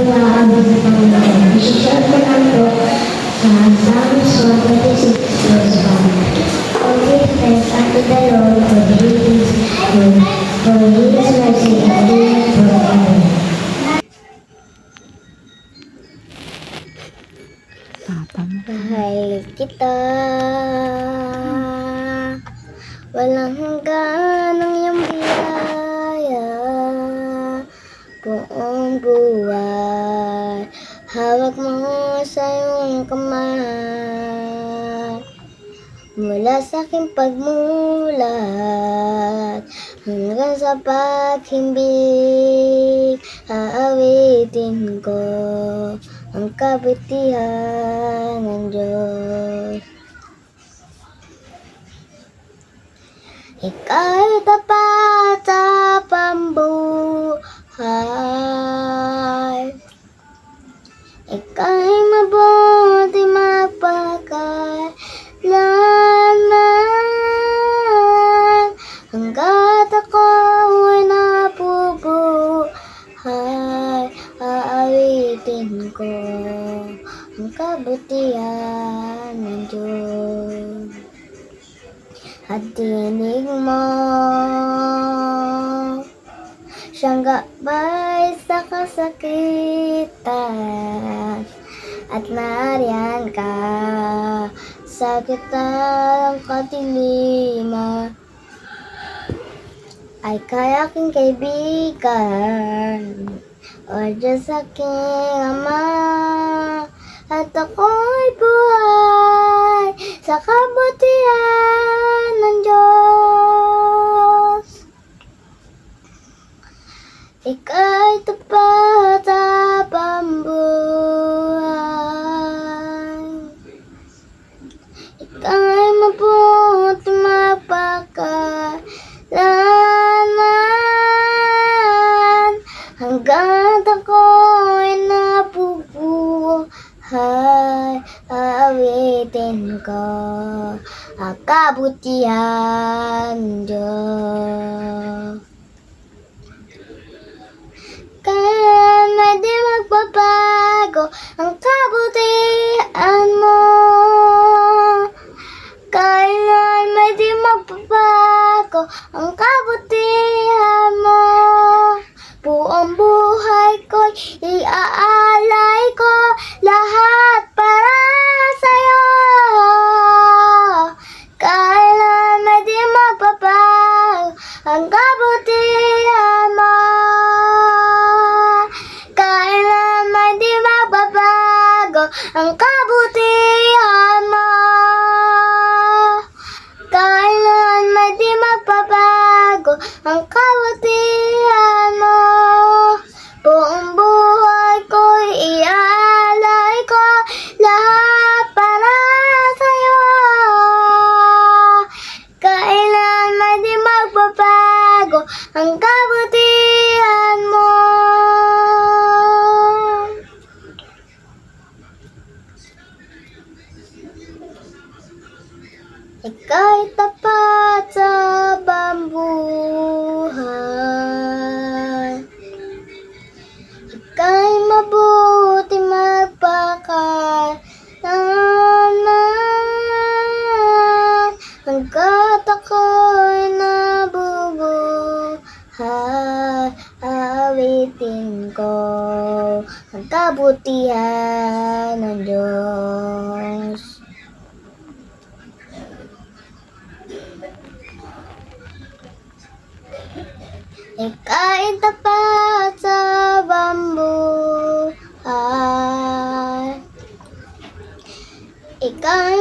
po naaabot sa Panginoon. Isusunod ko lang po sa Psalms 126 verse 1. Oh, give thanks unto the Lord, for He is good, for His mercy endureth forever. Mahal kita, walang hanggan ang iyong biyaya, buong buhay, hawak mo sa iyong kamay, mula sa aking pagmulat, hanggang sa paghimbing, aawitin ko ang kabutihan ng Diyos. Ika'y tapat sa pambuhay, ika'y mabuti magpakailanman, hanggat ako'y nabubuhay, aawitin ko ang kabutihan ng Diyos. At dinig mo siyang gabay sa kasakitan, at nariyan ka sa kitang kadiliman, ay kay aking kaibigan, o Diyos aking Ama, at ako'y buhay sa kabutihan ng Diyos. Ika'y tapat sa pambuhay, ika'y mabuti magpakailanman, hanggat ako'y nabubuhay, aawitin ko ang kabutihan ng Diyos. Kailan may di magbabago ang kabutihan mo, kailan may di magbabago ang kabutihan mo, buong buhay ko'y iaalay ko lahat para sa'yo. Kailan may di magbabago ang kabutihan mo, kailan may di magbabago ang kabutihan mo, kailan may di magbabago ang kabutihan mo, buong buhay ko'y iaalay ko lahat para sa'yo. Kailan may di magbabago ang kabutihan mo. Ika'y tapat sa pambuhay, ika'y mabuti magpakailanman, hanggat ako'y nabubuhay, aawitin ko ang kabutihan ng Diyos. Ika'y tapat sa bambuhay, ika'y